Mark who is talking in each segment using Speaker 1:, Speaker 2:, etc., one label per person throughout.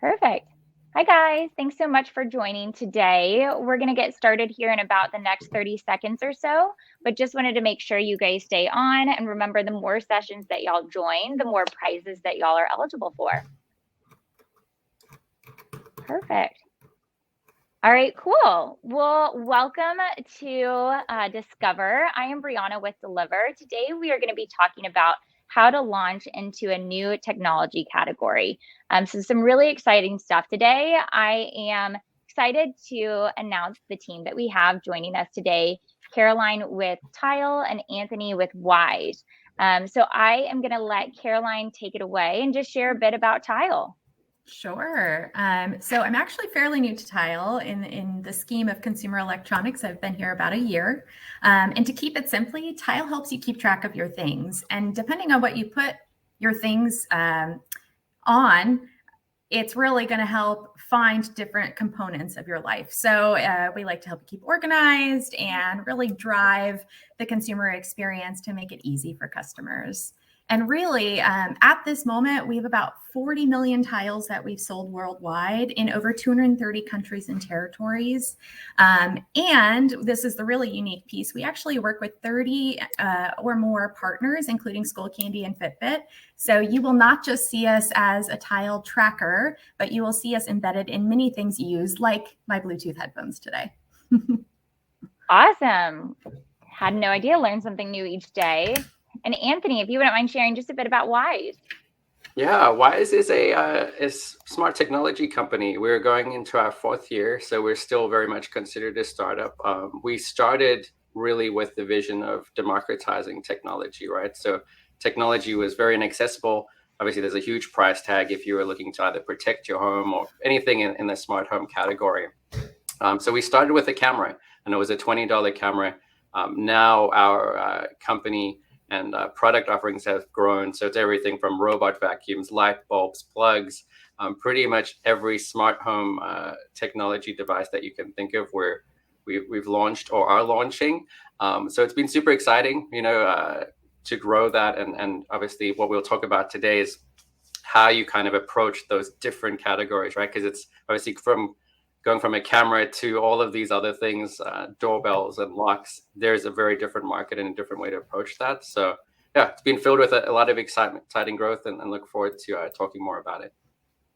Speaker 1: Perfect. Hi, guys. Thanks so much for joining today. We're going to get started here in about the next 30 seconds or so, but just wanted to make sure you guys stay on. And remember, the more sessions that y'all join, the more prizes that y'all are eligible for. Perfect. All right, cool. Well, welcome to Discover. I am Brianna with Deliver. Today, we are going to be talking about how to launch into a new technology category. So some really exciting stuff today. I am excited to announce the team that we have joining us today, Karaline with Tile and Anthony with Wyze. So I am going to let Karaline take it away and just share a bit about Tile.
Speaker 2: Sure. So I'm actually fairly new to Tile in the scheme of consumer electronics. I've been here about a year. And to keep it simply, Tile helps you keep track of your things. And depending on what you put your things on, it's really going to help find different components of your life. So we like to help you keep organized and really drive the consumer experience to make it easy for customers. And really, at this moment, we have about 40 million tiles that we've sold worldwide in over 230 countries and territories. And this is the really unique piece. We actually work with 30 or more partners, including Skull Candy and Fitbit. So you will not just see us as a tile tracker, but you will see us embedded in many things you use, like my Bluetooth headphones today.
Speaker 1: Awesome. Had no idea. Learn something new each day. And Anthony, if you wouldn't mind sharing just a bit about Wyze.
Speaker 3: Yeah, Wyze is a smart technology company. We're going into our fourth year, so we're still very much considered a startup. We started really with the vision of democratizing technology, right? So technology was very inaccessible. Obviously, there's a huge price tag if you were looking to either protect your home or anything in the smart home category. So we started with a camera, and it was a $20 camera. Now our company and product offerings have grown. So it's everything from robot vacuums, light bulbs, plugs, pretty much every smart home technology device that you can think of where we've launched or are launching. So it's been super exciting, to grow that. And obviously what we'll talk about today is how you kind of approach those different categories, right? Because it's obviously going from a camera to all of these other things, doorbells and locks, there's a very different market and a different way to approach that. So yeah, it's been filled with a lot of exciting growth and look forward to talking more about it.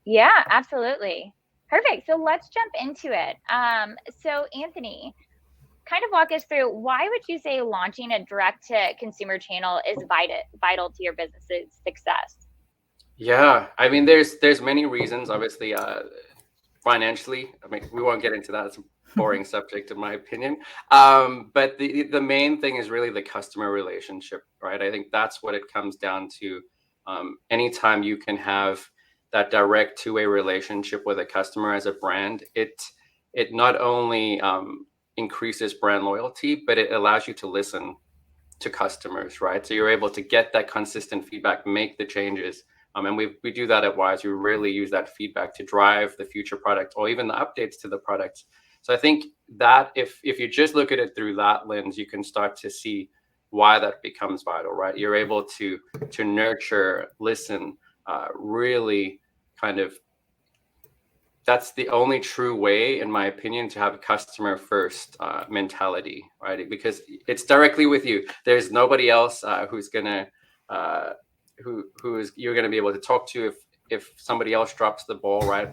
Speaker 1: Yeah, absolutely. Perfect. So let's jump into it. So Anthony, kind of walk us through, why would you say launching a direct to consumer channel is vital to your business's success?
Speaker 3: Yeah, I mean, there's many reasons, obviously. Financially, I mean, we won't get into that. It's a boring subject in my opinion. But the main thing is really the customer relationship, right? I think that's what it comes down to. Anytime you can have that direct two-way relationship with a customer as a brand, it not only increases brand loyalty, but it allows you to listen to customers, right? So you're able to get that consistent feedback, make the changes. And we do that at Wyze. We really use that feedback to drive the future product or even the updates to the products. So I think that if you just look at it through that lens, you can start to see why that becomes vital, right? You're able to nurture, listen, really kind of, that's the only true way, in my opinion, to have a customer first mentality, right? Because it's directly with you. There's nobody else who's gonna who is you're gonna be able to talk to if somebody else drops the ball, right?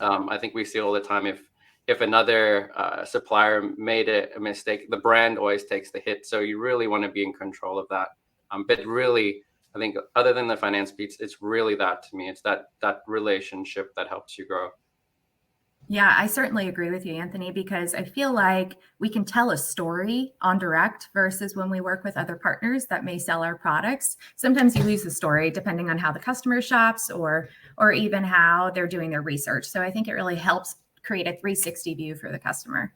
Speaker 3: I think we see all the time if another supplier made a mistake, the brand always takes the hit. So you really want to be in control of that. But really, I think other than the finance piece, it's really that to me. It's that relationship that helps you grow.
Speaker 2: Yeah, I certainly agree with you, Anthony, because I feel like we can tell a story on direct versus when we work with other partners that may sell our products. Sometimes you lose the story depending on how the customer shops or even how they're doing their research. So I think it really helps create a 360 view for the customer.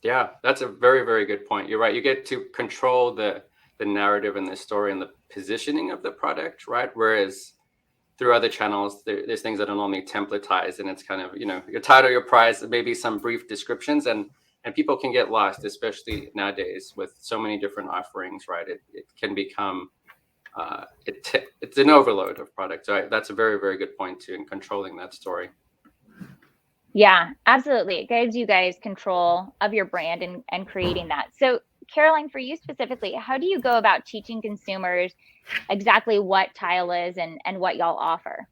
Speaker 3: Yeah, that's a very, very good point. You're right. You get to control the narrative and the story and the positioning of the product, right? Whereas through other channels, there's things that are normally templatized, and it's kind of, your title, your price, maybe some brief descriptions, and people can get lost, especially nowadays with so many different offerings, right? It can become it's an overload of products. So that's a very, very good point too, in controlling that story.
Speaker 1: Yeah, absolutely. It gives you guys control of your brand and creating that. So, Karaline, for you specifically, how do you go about teaching consumers exactly what tile is and what y'all offer?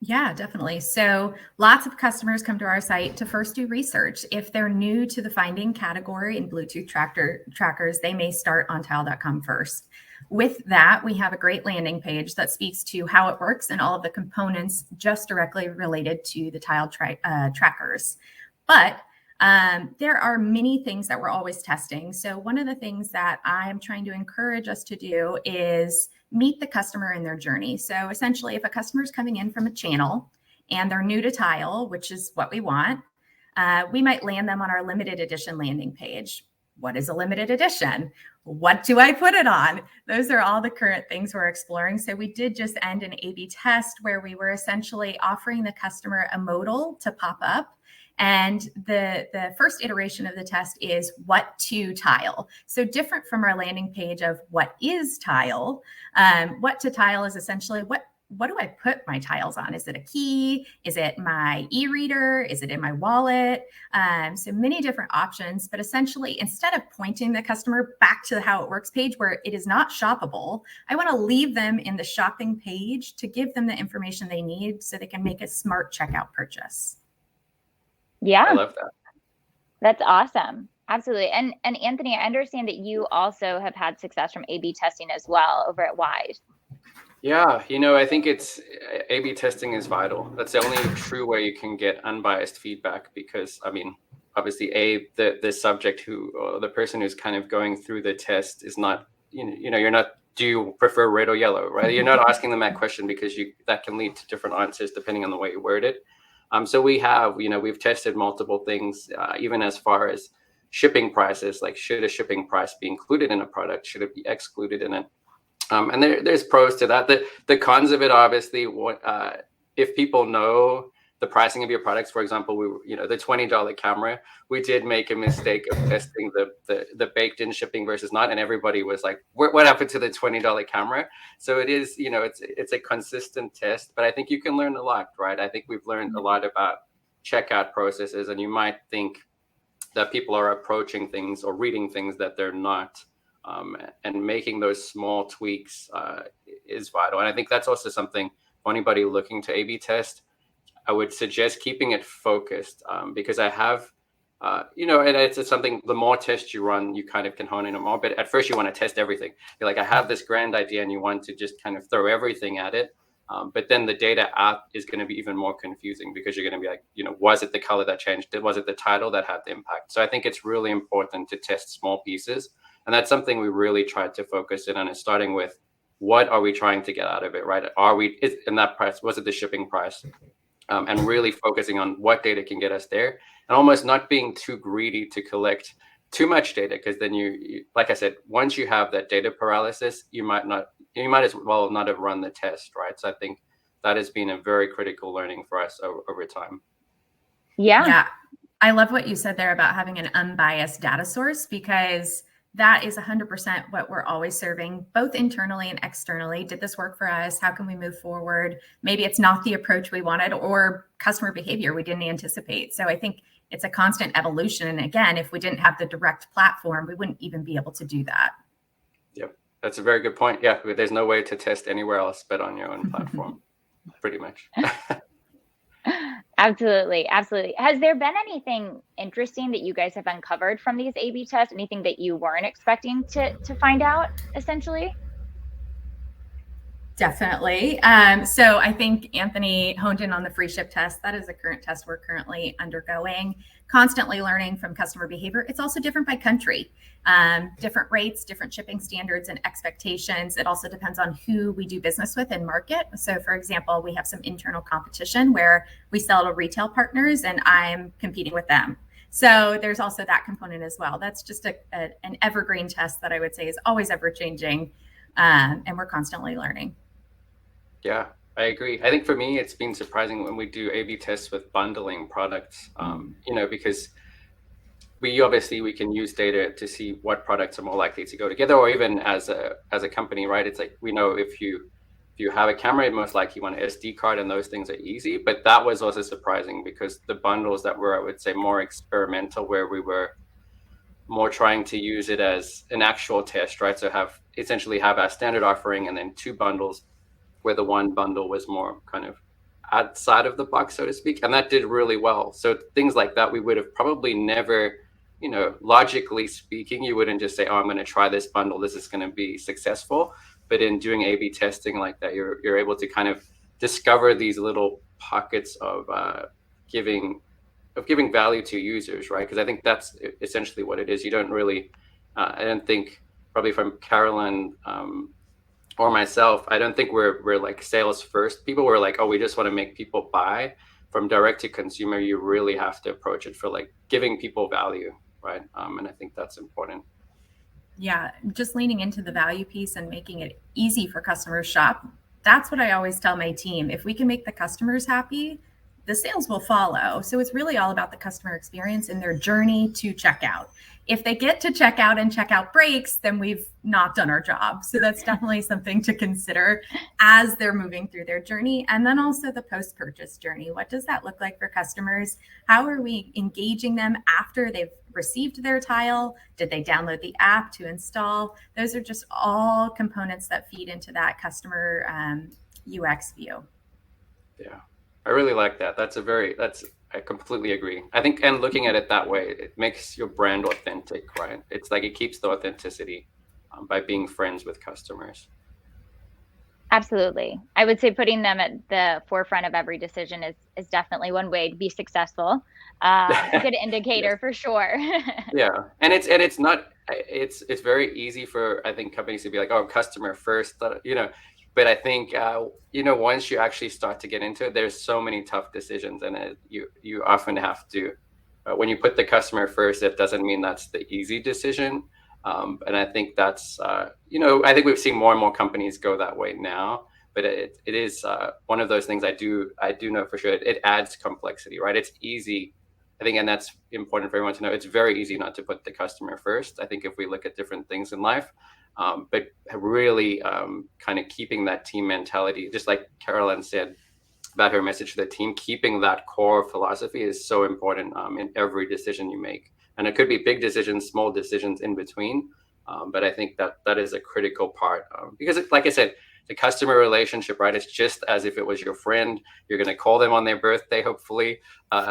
Speaker 2: Yeah, definitely. So lots of customers come to our site to first do research. If they're new to the finding category in Bluetooth trackers, they may start on tile.com first. With that, we have a great landing page that speaks to how it works and all of the components just directly related to the tile trackers. But there are many things that we're always testing. So one of the things that I'm trying to encourage us to do is meet the customer in their journey. So essentially, if a customer is coming in from a channel and they're new to tile, which is what we want, we might land them on our limited edition landing page. What is a limited edition? What do I put it on? Those are all the current things we're exploring. So we did just end an A/B test where we were essentially offering the customer a modal to pop up. And the first iteration of the test is what to tile. So different from our landing page of what is tile. What to tile is essentially what do I put my tiles on? Is it a key? Is it my e-reader? Is it in my wallet? So many different options, but essentially instead of pointing the customer back to the how it works page where it is not shoppable, I want to leave them in the shopping page to give them the information they need so they can make a smart checkout purchase.
Speaker 1: Yeah.
Speaker 3: I love that.
Speaker 1: That's awesome. Absolutely. And Anthony, I understand that you also have had success from A/B testing as well over at Wyze.
Speaker 3: Yeah, I think A/B testing is vital. That's the only true way you can get unbiased feedback because, I mean, obviously, the subject or the person who's kind of going through the test is not, you're not, do you prefer red or yellow, right? You're not asking them that question because that can lead to different answers depending on the way you word it. So we've tested multiple things, even as far as shipping prices, like should a shipping price be included in a product? Should it be excluded in it? And there's pros to that. The cons of it, obviously, if people know the pricing of your products, for example, the $20 camera, we did make a mistake of testing the baked-in shipping versus not, and everybody was like, "What happened to the $20 camera?" So it is, it's a consistent test, but I think you can learn a lot, right? I think we've learned a lot about checkout processes, and you might think that people are approaching things or reading things that they're not. And making those small tweaks is vital. And I think that's also something for anybody looking to A/B test, I would suggest keeping it focused because I have, and it's something, the more tests you run, you kind of can hone in on more. But at first you want to test everything. You're like, I have this grand idea and you want to just kind of throw everything at it. But then the data out is going to be even more confusing because you're going to be like, was it the color that changed? Was it the title that had the impact? So I think it's really important to test small pieces. And that's something we really tried to focus in on, is starting with what are we trying to get out of it, right? In that price, was it the shipping price? And really focusing on what data can get us there and almost not being too greedy to collect too much data. Because then you, like I said, once you have that data paralysis, you might as well not have run the test, right? So I think that has been a very critical learning for us over time.
Speaker 2: Yeah. I love what you said there about having an unbiased data source, because that is 100% what we're always serving, both internally and externally. Did this work for us? How can we move forward? Maybe it's not the approach we wanted, or customer behavior we didn't anticipate. So I think it's a constant evolution. And again, if we didn't have the direct platform, we wouldn't even be able to do that.
Speaker 3: Yep. That's a very good point. Yeah. There's no way to test anywhere else but on your own platform, pretty much.
Speaker 1: Absolutely. Absolutely. Has there been anything interesting that you guys have uncovered from these A/B tests? Anything that you weren't expecting to find out, essentially?
Speaker 2: Definitely. So I think Anthony honed in on the free ship test. That is the current test we're currently undergoing, constantly learning from customer behavior. It's also different by country, different rates, different shipping standards and expectations. It also depends on who we do business with in market. So for example, we have some internal competition where we sell to retail partners and I'm competing with them. So there's also that component as well. That's just an evergreen test that I would say is always ever changing. And we're constantly learning.
Speaker 3: Yeah, I agree. I think for me, it's been surprising when we do A/B tests with bundling products, because we can use data to see what products are more likely to go together, or even as a company, right? It's like, we know if you you have a camera, most likely you want an SD card, and those things are easy. But that was also surprising because the bundles that were, I would say, more experimental, where we were more trying to use it as an actual test, right? So essentially have our standard offering and then 2 bundles, where the one bundle was more kind of outside of the box, so to speak. And that did really well. So things like that, we would have probably never, logically speaking, you wouldn't just say, oh, I'm going to try this bundle, this is going to be successful. But in doing A/B testing like that, you're able to kind of discover these little pockets of giving value to users, right? Because I think that's essentially what it is. You don't really, I don't think, probably from Karaline or myself, I don't think we're like sales first people. We're like, oh, we just want to make people buy. From direct to consumer, you really have to approach it for like giving people value, right? And I think that's important.
Speaker 2: Yeah, just leaning into the value piece and making it easy for customers to shop. That's what I always tell my team. If we can make the customers happy, the sales will follow. So it's really all about the customer experience and their journey to checkout. If they get to checkout and checkout breaks, then we've not done our job. So that's definitely something to consider as they're moving through their journey. And then also the post-purchase journey. What does that look like for customers? How are we engaging them after they've received their tile? Did they download the app to install? Those are just all components that feed into that customer UX view.
Speaker 3: Yeah, I really like that. I completely agree. I think, and looking at it that way, it makes your brand authentic, right? It's like it keeps the authenticity by being friends with customers.
Speaker 1: Absolutely. I would say putting them at the forefront of every decision is definitely one way to be successful. A good indicator
Speaker 3: Yes.
Speaker 1: For sure.
Speaker 3: Yeah, and it's very easy for, I think, companies to be like, oh, customer first, But I think once you actually start to get into it, there's so many tough decisions, and you often have to. When you put the customer first, it doesn't mean that's the easy decision. And I think that's, I think we've seen more and more companies go that way now. But it is one of those things I do know for sure. It adds complexity, right? It's easy, I think, and that's important for everyone to know. It's very easy not to put the customer first. I think if we look at different things in life, but really kind of keeping that team mentality, just like Karaline said about her message to the team, keeping that core philosophy is so important in every decision you make. And it could be big decisions, small decisions in between. But I think that is a critical part because, like I said, the customer relationship, right? It's just as if it was your friend. You're going to call them on their birthday, hopefully,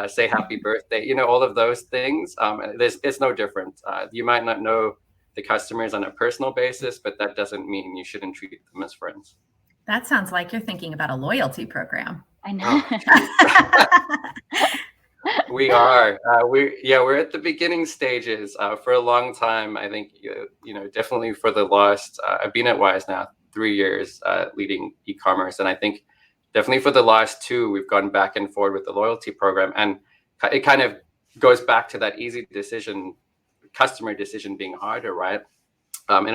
Speaker 3: say happy birthday, all of those things. It's no different. You might not know the customers on a personal basis, but that doesn't mean you shouldn't treat them as friends.
Speaker 2: That sounds like you're thinking about a loyalty program.
Speaker 1: I know.
Speaker 3: We are. We're at the beginning stages. For a long time, I think, definitely for the last, I've been at Wyze now 3 years, leading e-commerce. And I think definitely for the last 2, we've gone back and forth with the loyalty program. And it kind of goes back to that easy decision, customer decision being harder, right? And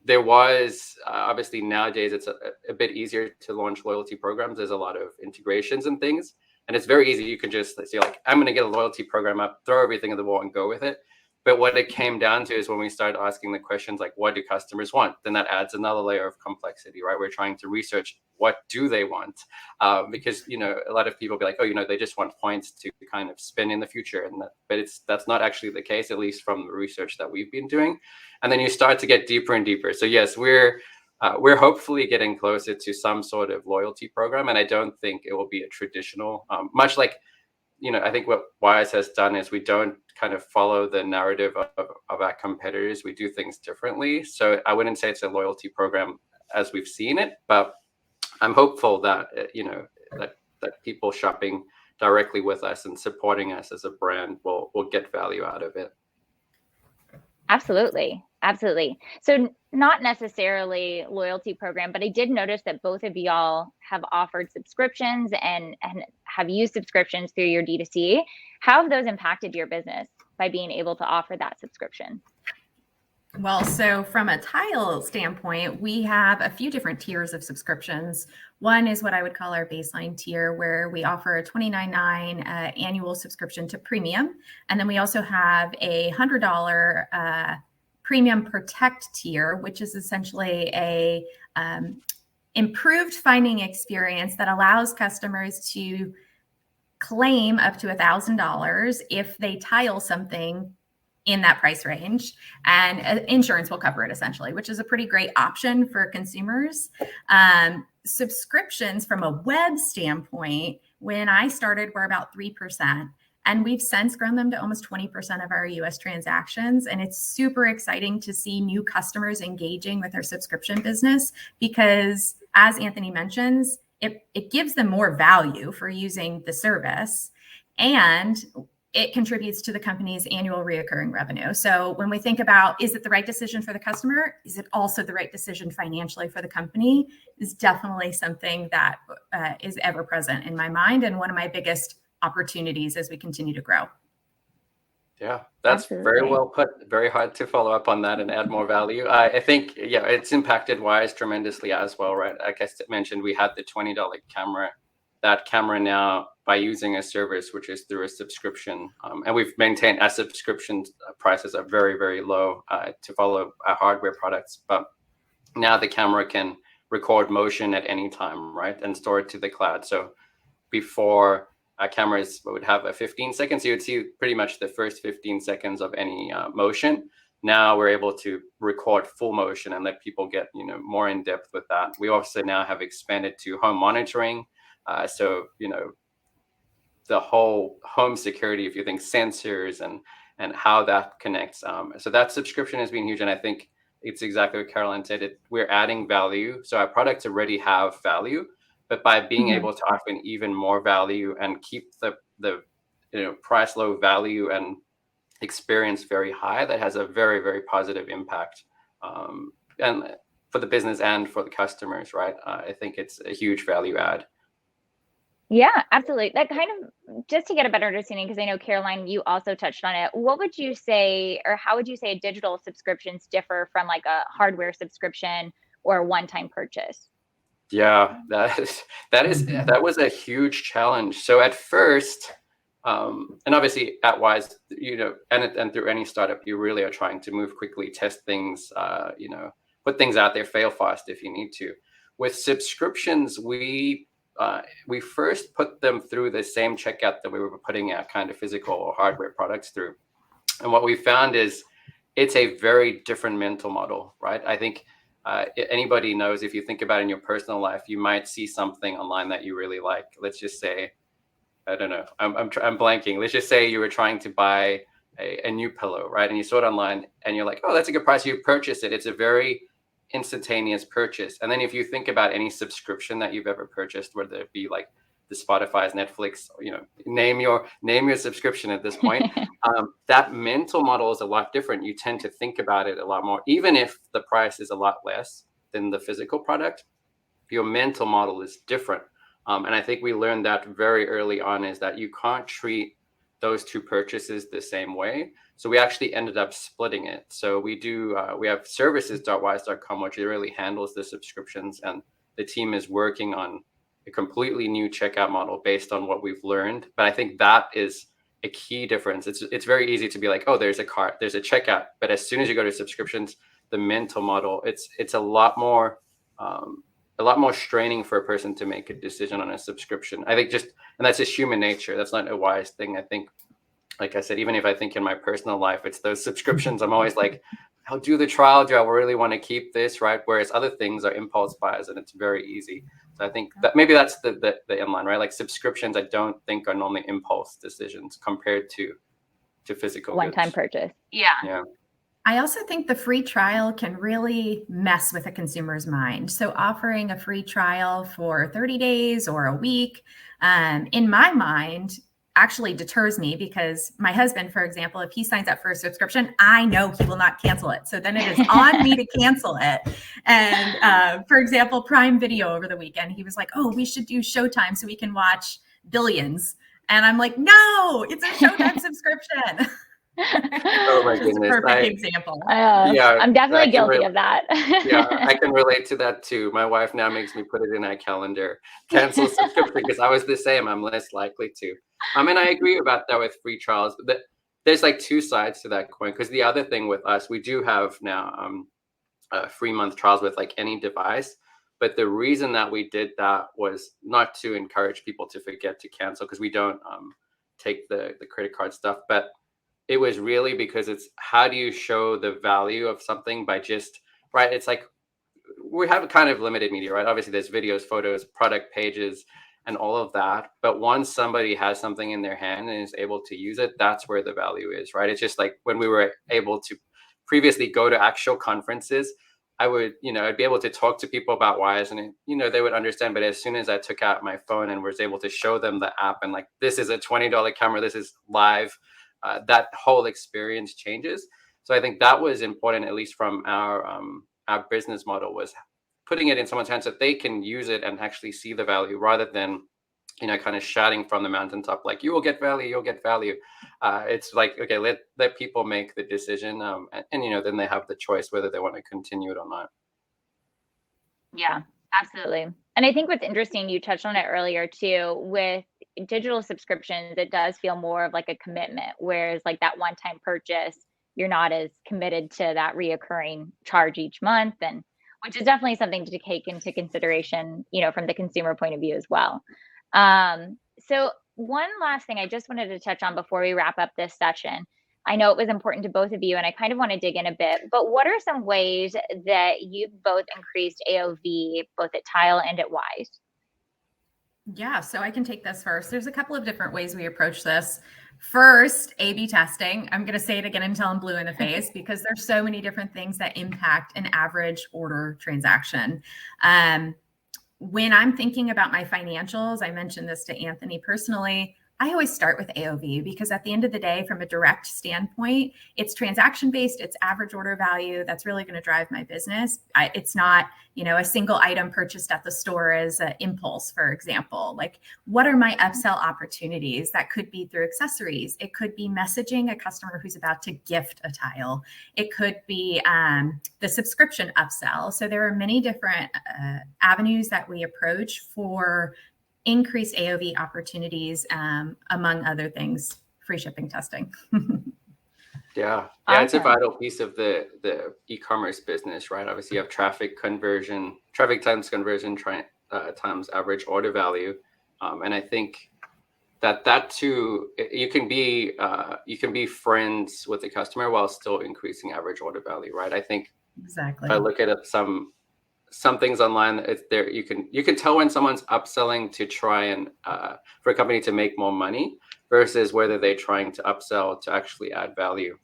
Speaker 3: there was obviously nowadays it's a bit easier to launch loyalty programs. There's a lot of integrations and things, and it's very easy. You can just say like, I'm going to get a loyalty program up, throw everything at the wall and go with it. But what it came down to is when we started asking the questions like, what do customers want? Then that adds another layer of complexity, right? We're trying to research what do they want? Because, a lot of people be like, oh, they just want points to kind of spend in the future. But that's not actually the case, at least from the research that we've been doing. And then you start to get deeper and deeper. So yes, we're hopefully getting closer to some sort of loyalty program. And I don't think it will be a traditional, much like, I think what Wyze has done is we don't kind of follow the narrative of our competitors. We do things differently. So I wouldn't say it's a loyalty program as we've seen it, but I'm hopeful that, that people shopping directly with us and supporting us as a brand will get value out of it.
Speaker 1: Absolutely. So not necessarily loyalty program, but I did notice that both of y'all have offered subscriptions and have used subscriptions through your D2C. How have those impacted your business by being able to offer that subscription?
Speaker 2: Well, so from a tile standpoint, we have a few different tiers of subscriptions. One is what I would call our baseline tier, where we offer a $29.99 annual subscription to premium. And then we also have a $100 premium protect tier, which is essentially a improved finding experience that allows customers to claim up to $1,000 if they tile something in that price range, and insurance will cover it essentially, which is a pretty great option for consumers. Subscriptions from a web standpoint, when I started, were about 3%. And we've since grown them to almost 20% of our US transactions. And it's super exciting to see new customers engaging with our subscription business because, as Anthony mentions, it gives them more value for using the service, and it contributes to the company's annual reoccurring revenue. So when we think about, is it the right decision for the customer? Is it also the right decision financially for the company? Is definitely something that is ever present in my mind, and one of my biggest opportunities as we continue to grow.
Speaker 3: Yeah, that's
Speaker 1: Absolutely.
Speaker 3: very well put. Very hard to follow up on that and add more value. I think, yeah, it's impacted Wyze tremendously as well, right? Like I mentioned, we had the $20 camera. That camera now, by using a service, which is through a subscription, and we've maintained our subscription prices are very, very low to follow our hardware products. But now the camera can record motion at any time, right? And store it to the cloud. So before, cameras would have a 15 seconds. You would see pretty much the first 15 seconds of any motion. Now we're able to record full motion and let people get more in depth with that. We also now have expanded to home monitoring. So the whole home security, if you think sensors and how that connects. So that subscription has been huge, and I think it's exactly what Karaline said. We're adding value. So our products already have value. But by being able to offer even more value and keep the price low, value and experience very high, that has a very, very positive impact, and for the business and for the customers, right? I think it's a huge value add.
Speaker 1: Yeah, absolutely. That kind of, just to get a better understanding, because I know, Karaline, you also touched on it. What would you say, or how would you say digital subscriptions differ from like a hardware subscription or a one-time purchase?
Speaker 3: Yeah, that was a huge challenge. So at first, and obviously at Wyze, and through any startup, you really are trying to move quickly, test things, put things out there, fail fast if you need to. With subscriptions, we first put them through the same checkout that we were putting out kind of physical or hardware products through. And what we found is it's a very different mental model, right? I think anybody knows, if you think about it in your personal life, you might see something online that you really like. Let's just say, I don't know, I'm blanking. Let's just say you were trying to buy a new pillow, right? And you saw it online and you're like, oh, that's a good price. You purchase it. It's a very instantaneous purchase. And then if you think about any subscription that you've ever purchased, whether it be like the Spotify's, Netflix, name your subscription at this point, that mental model is a lot different. You tend to think about it a lot more, even if the price is a lot less than the physical product. Your mental model is different. And I think we learned that very early on, is that you can't treat those two purchases the same way. So we actually ended up splitting it. So we have services.wyze.com, which really handles the subscriptions, and the team is working on a completely new checkout model based on what we've learned. But I think that is a key difference. It's very easy to be like, oh, there's a cart, there's a checkout. But as soon as you go to subscriptions, the mental model, it's a lot more straining for a person to make a decision on a subscription. I think and that's just human nature. That's not a Wyze thing. I think, like I said, even if I think in my personal life, it's those subscriptions, I'm always like, I'll do the trial. Do I really want to keep this, right? Whereas other things are impulse buys and it's very easy. So I think that maybe that's the inline, right? Like subscriptions, I don't think are normally impulse decisions compared to physical
Speaker 1: one-time purchase. Yeah.
Speaker 2: I also think the free trial can really mess with a consumer's mind. So offering a free trial for 30 days or a week, in my mind, actually deters me, because my husband, for example, if he signs up for a subscription, I know he will not cancel it. So then it is on me to cancel it. And for example, Prime Video over the weekend, he was like, oh, we should do Showtime so we can watch Billions. And I'm like, no, it's a Showtime subscription.
Speaker 3: Oh my goodness.
Speaker 2: Perfect example.
Speaker 1: Yeah, I'm definitely guilty of that.
Speaker 3: Yeah, I can relate to that too. My wife now makes me put it in our calendar, cancel subscription, because I was the same. I'm less likely to. I mean, I agree about that with free trials, but there's like two sides to that coin. Because the other thing with us, we do have now free month trials with like any device. But the reason that we did that was not to encourage people to forget to cancel, because we don't take the credit card stuff, but it was really because it's how do you show the value of something by just, right? It's like we have a kind of limited media, right? Obviously, there's videos, photos, product pages, and all of that. But once somebody has something in their hand and is able to use it, that's where the value is, right? It's just like when we were able to previously go to actual conferences, I would, I'd be able to talk to people about Wyze, and they would understand. But as soon as I took out my phone and was able to show them the app and like, this is a $20 camera, this is live, that whole experience changes. So I think that was important, at least from our business model, was putting it in someone's hands so that they can use it and actually see the value, rather than kind of shouting from the mountaintop like, you will get value, you'll get value. It's like, okay, let people make the decision, and then they have the choice whether they want to continue it or not.
Speaker 1: Yeah, absolutely. And I think what's interesting, you touched on it earlier too, with digital subscriptions, it does feel more of like a commitment, whereas like that one-time purchase, you're not as committed to that reoccurring charge each month, and which is definitely something to take into consideration, from the consumer point of view as well. So one last thing I just wanted to touch on before we wrap up this session. I know it was important to both of you, and I kind of want to dig in a bit, but what are some ways that you've both increased AOV, both at Tile and at Wyze?
Speaker 2: Yeah, so I can take this first. There's a couple of different ways we approach this. First, A/B testing. I'm going to say it again until I'm blue in the face, because there's so many different things that impact an average order transaction. When I'm thinking about my financials, I mentioned this to Anthony personally, I always start with AOV, because at the end of the day, from a direct standpoint, it's transaction-based, it's average order value. That's really going to drive my business. It's not, a single item purchased at the store as an impulse, for example. Like, what are my upsell opportunities? That could be through accessories. It could be messaging a customer who's about to gift a tile. It could be the subscription upsell. So there are many different avenues that we approach for increased AOV opportunities, among other things, free shipping testing.
Speaker 3: Yeah,
Speaker 1: Awesome.
Speaker 3: It's a vital piece of the e-commerce business, right? Obviously, you have traffic times conversion, times average order value, and I think that too, you can be friends with the customer while still increasing average order value, right? I think
Speaker 2: Exactly.
Speaker 3: if I look at some things online, it's there. You can tell when someone's upselling to try and for a company to make more money versus whether they're trying to upsell to actually add value.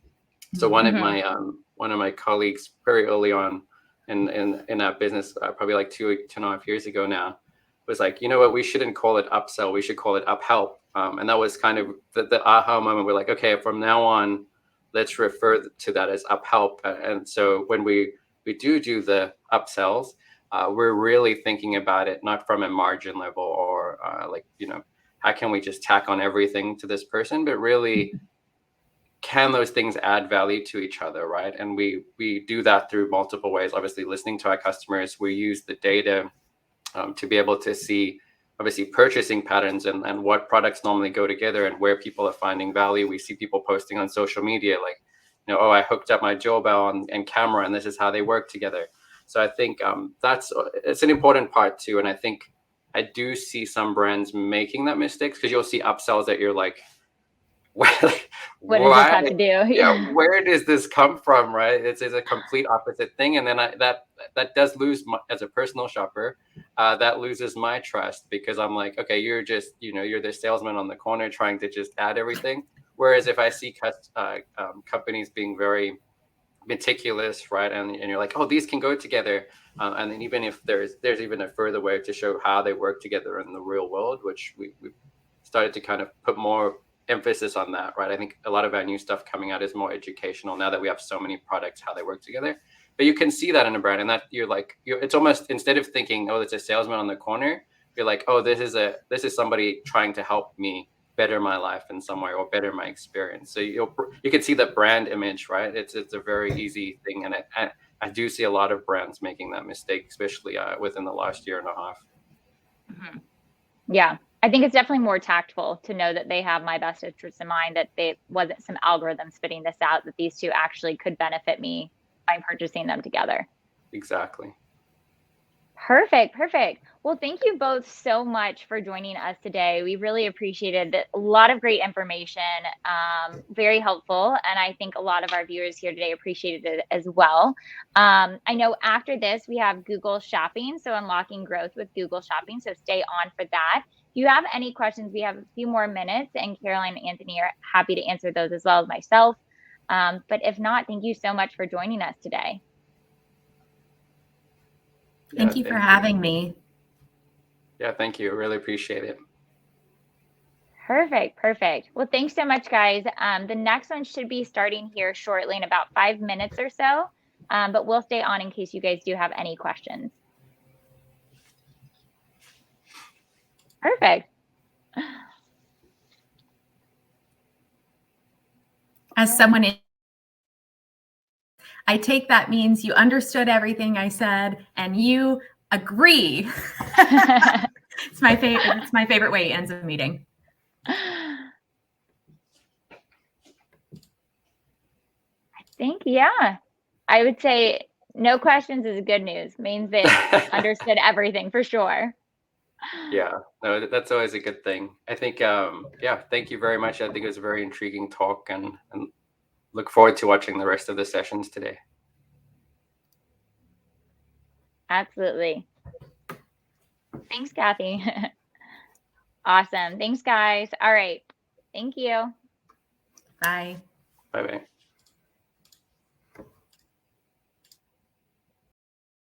Speaker 3: So one of my colleagues very early on in our business, probably like 2.5 years ago now, was like, you know what, we shouldn't call it upsell, we should call it uphelp. And that was kind of the aha moment. We're like, okay, from now on, let's refer to that as uphelp. And so when we do the upsells, we're really thinking about it not from a margin level or how can we just tack on everything to this person, but really, can those things add value to each other, right? And we do that through multiple ways. Obviously, listening to our customers, we use the data to be able to see, obviously, purchasing patterns and what products normally go together and where people are finding value. We see people posting on social media like, oh, I hooked up my doorbell and camera, and this is how they work together. So I think it's an important part too. And I think I do see some brands making that mistake, because you'll see upsells that you're like,
Speaker 1: what does this have to do?
Speaker 3: Yeah, where does this come from, right? It's a complete opposite thing. And then that does lose as a personal shopper, that loses my trust, because I'm like, okay, you're just, you're the salesman on the corner trying to just add everything. Whereas if I see companies being very meticulous, right, and you're like, oh, these can go together, and then even if there's even a further way to show how they work together in the real world, which we've started to kind of put more emphasis on that, right? I think a lot of our new stuff coming out is more educational now that we have so many products, how they work together. But you can see that in a brand, and that it's almost, instead of thinking, oh, it's a salesman on the corner, you're like, oh, this is somebody trying to help me better my life in some way or better my experience. So you can see the brand image, right? It's a very easy thing, and I do see a lot of brands making that mistake, especially within the last year and a half.
Speaker 1: Mm-hmm. Yeah, I think it's definitely more tactful to know that they have my best interests in mind, that they wasn't some algorithm spitting this out, that these two actually could benefit me by purchasing them together.
Speaker 3: Exactly.
Speaker 1: Perfect. Well, thank you both so much for joining us today. We really appreciated it. A lot of great information, very helpful. And I think a lot of our viewers here today appreciated it as well. I know after this, we have Google Shopping, so unlocking growth with Google Shopping. So stay on for that. If you have any questions, we have a few more minutes, and Karaline and Anthony are happy to answer those as well as myself. But if not, thank you so much for joining us today.
Speaker 2: Thank you for having me.
Speaker 3: Yeah, thank you. Really appreciate it.
Speaker 1: Perfect. Well, thanks so much, guys. The next one should be starting here shortly in about 5 minutes or so, but we'll stay on in case you guys do have any questions. Perfect.
Speaker 2: As someone I take that means you understood everything I said and you agree. It's my favorite way it ends a meeting.
Speaker 1: I think, yeah. I would say no questions is good news. Means they understood everything for sure.
Speaker 3: Yeah, no, that's always a good thing. I think, yeah, thank you very much. I think it was a very intriguing talk, and look forward to watching the rest of the sessions today.
Speaker 1: Absolutely. Thanks, Kathy. Awesome. Thanks, guys. All right. Thank you.
Speaker 2: Bye.
Speaker 3: Bye-bye.